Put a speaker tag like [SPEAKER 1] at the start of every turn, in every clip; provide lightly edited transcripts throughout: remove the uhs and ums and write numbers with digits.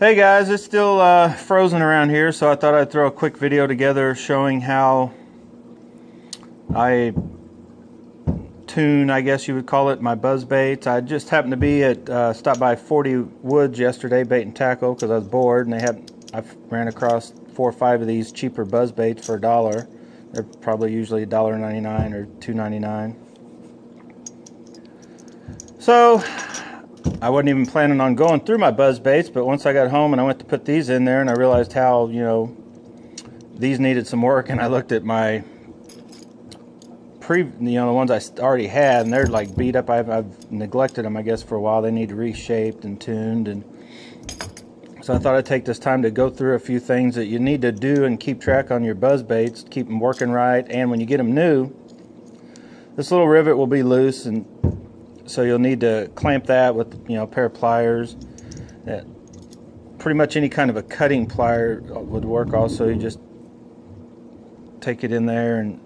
[SPEAKER 1] Hey guys, it's still frozen around here, so I thought I'd throw a quick video together showing how I tune, I guess you would call it, my buzzbaits. I just happened to be at stopped by 40 Woods yesterday, bait and tackle, because I was bored, and I ran across 4 or 5 of these cheaper buzzbaits for $1. They're probably usually $1.99 or $2.99. So I wasn't even planning on going through my buzz baits, but once I got home and I went to put these in there, and I realized how, these needed some work, and I looked at my the ones I already had, and they're like beat up. I've neglected them, I guess, for a while. They need reshaped and tuned, and so I thought I'd take this time to go through a few things that you need to do and keep track on your buzz baits, keep them working right. And when you get them new, this little rivet will be loose, and so you'll need to clamp that with a pair of pliers. Pretty much any kind of a cutting plier would work. Also, you just take it in there and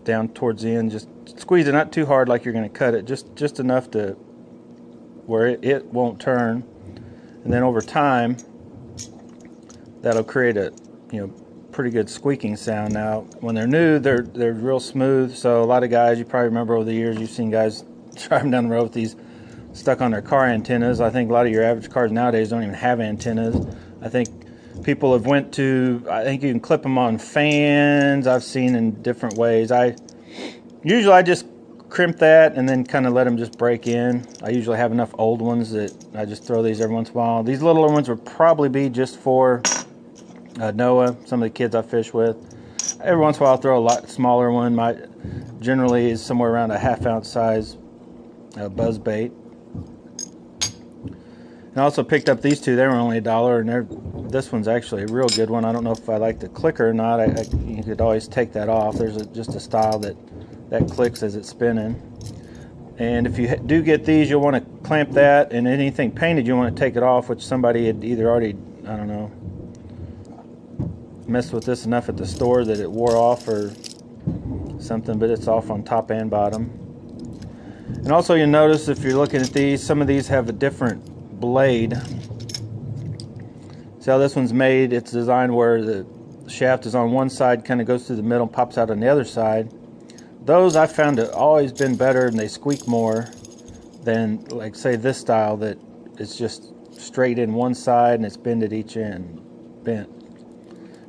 [SPEAKER 1] down towards the end, just squeeze it, not too hard like you're going to cut it, just enough to where it won't turn. And then over time, that'll create a pretty good squeaking sound. Now, when they're new, they're real smooth. So a lot of guys, you probably remember over the years, you've seen guys driving down the road with these stuck on their car antennas. I think a lot of your average cars nowadays don't even have antennas. I think people have went to, I think you can clip them on fans. I've seen in different ways. I just crimp that and then kind of let them just break in. I usually have enough old ones that I just throw these every once in a while. These littler ones would probably be just for Noah, some of the kids I fish with. Every once in a while I'll throw a lot smaller one. My generally is somewhere around a ½ ounce size buzz bait. And I also picked up these two. They were only $1, and this one's actually a real good one. I don't know if I like the clicker or not. You could always take that off. There's just a style that clicks as it's spinning. And if you do get these, you'll want to clamp that, and anything painted you want to take it off, which somebody had either already, I don't know, messed with this enough at the store that it wore off or something, but it's off on top and bottom. And also you'll notice if you're looking at these, some of these have a different blade. See how this one's made? It's designed where the shaft is on one side, kind of goes through the middle, pops out on the other side. Those I found have always been better, and they squeak more than, like, say this style that it's just straight in one side and it's bent at each end, bent.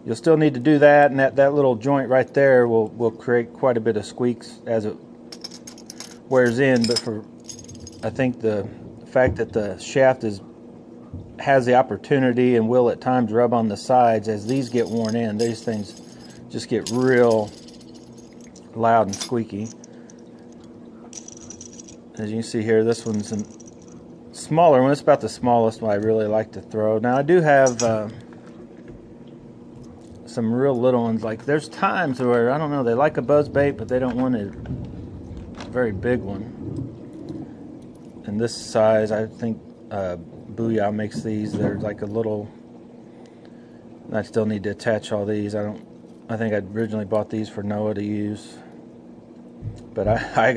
[SPEAKER 1] You'll still need to do that, and that little joint right there will create quite a bit of squeaks as it wears in. But I think the fact that the shaft has the opportunity and will at times rub on the sides, as these get worn in, these things just get real loud and squeaky. As you can see here, this one's a smaller one. It's about the smallest one I really like to throw. Now I do have some real little ones. Like, there's times where, I don't know, they like a buzz bait, but they don't want a very big one. And this size, I think Booyah makes these. They're like a little, I still need to attach all these. I think I originally bought these for Noah to use, but I had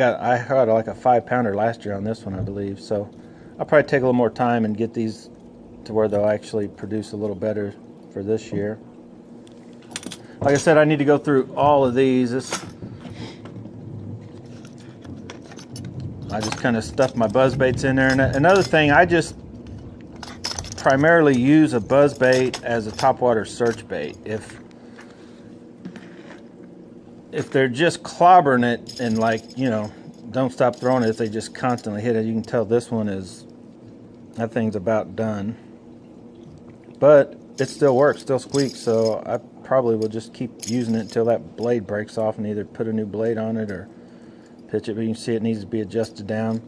[SPEAKER 1] like a 5-pounder last year on this one, I believe. So I'll probably take a little more time and get these to where they'll actually produce a little better for this year. Like I said, I need to go through all of these. I just kind of stuff my buzz baits in there. And another thing, I just primarily use a buzz bait as a topwater search bait. If they're just clobbering it and, like, don't stop throwing it, if they just constantly hit it, you can tell this one that thing's about done. But it still works, still squeaks, so I probably will just keep using it until that blade breaks off and either put a new blade on it or pitch it. But you can see it needs to be adjusted down.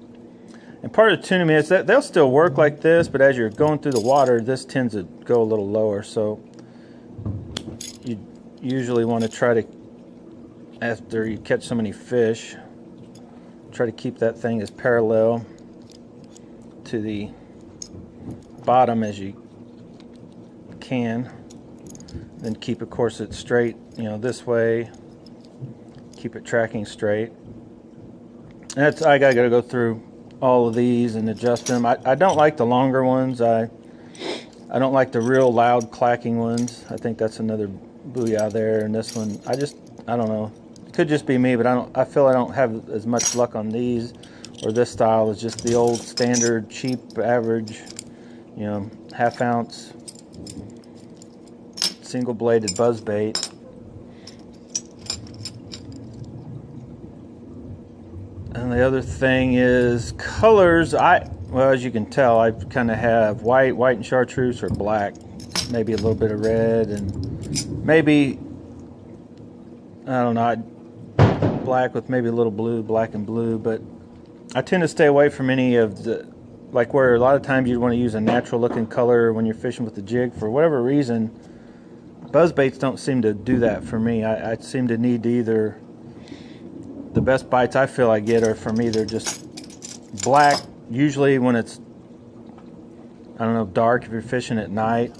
[SPEAKER 1] And part of the tuning is that they'll still work like this, but as you're going through the water, this tends to go a little lower. So you usually want to try to, after you catch so many fish, try to keep that thing as parallel to the bottom as you can. Then keep, of course, it straight, this way. Keep it tracking straight. And I gotta go through all of these and adjust them. I don't like the longer ones. I don't like the real loud clacking ones. I think that's another booyah there. And this one, I don't know. It could just be me, but I feel I don't have as much luck on these or this style as just the old standard, cheap, average, you know, half-ounce single-bladed buzzbait. And the other thing is colors. Well, as you can tell, I kind of have white and chartreuse, or black, maybe a little bit of red, and maybe, I don't know, black with maybe a little blue, black and blue. But I tend to stay away from any of the, like where a lot of times you'd want to use a natural looking color when you're fishing with the jig. For whatever reason, buzzbaits don't seem to do that for me. I seem to need to either, the best bites I feel I get are from either just black, usually when it's, I don't know, dark. If you're fishing at night,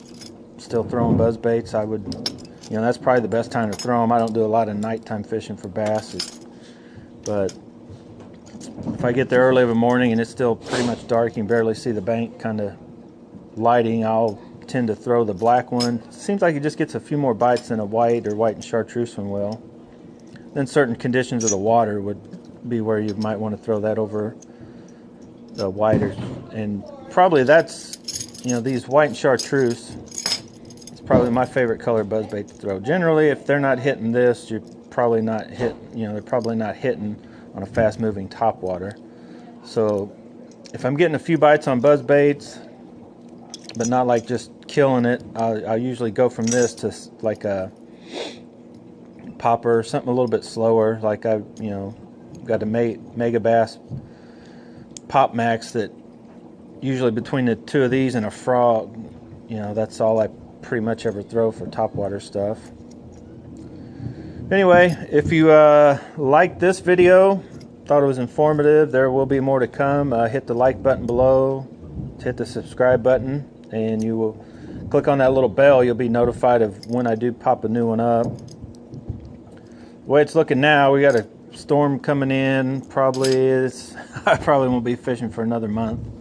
[SPEAKER 1] still throwing buzzbaits, I would, you know, that's probably the best time to throw them. I don't do a lot of nighttime fishing for bass, but if I get there early of a morning and it's still pretty much dark, you can barely see the bank kind of lighting, I'll tend to throw the black one. It seems like it just gets a few more bites than a white or white and chartreuse one will. Then certain conditions of the water would be where you might want to throw that over the whiter. And probably that's, you know, these white and chartreuse, it's probably my favorite color buzzbait to throw. Generally, if they're not hitting this, you're probably not they're probably not hitting on a fast moving top water. So if I'm getting a few bites on buzzbaits, but not like just killing it, I'll usually go from this to like a popper, something a little bit slower. Like I've, you know, got a Mega Bass Pop Max that usually between the two of these and a frog, you know, that's all I pretty much ever throw for topwater stuff. Anyway, if you liked this video, thought it was informative, there will be more to come. Hit the like button below, hit the subscribe button, and you will click on that little bell. You'll be notified of when I do pop a new one up. The way it's looking now, we got a storm coming in. I probably won't be fishing for another month.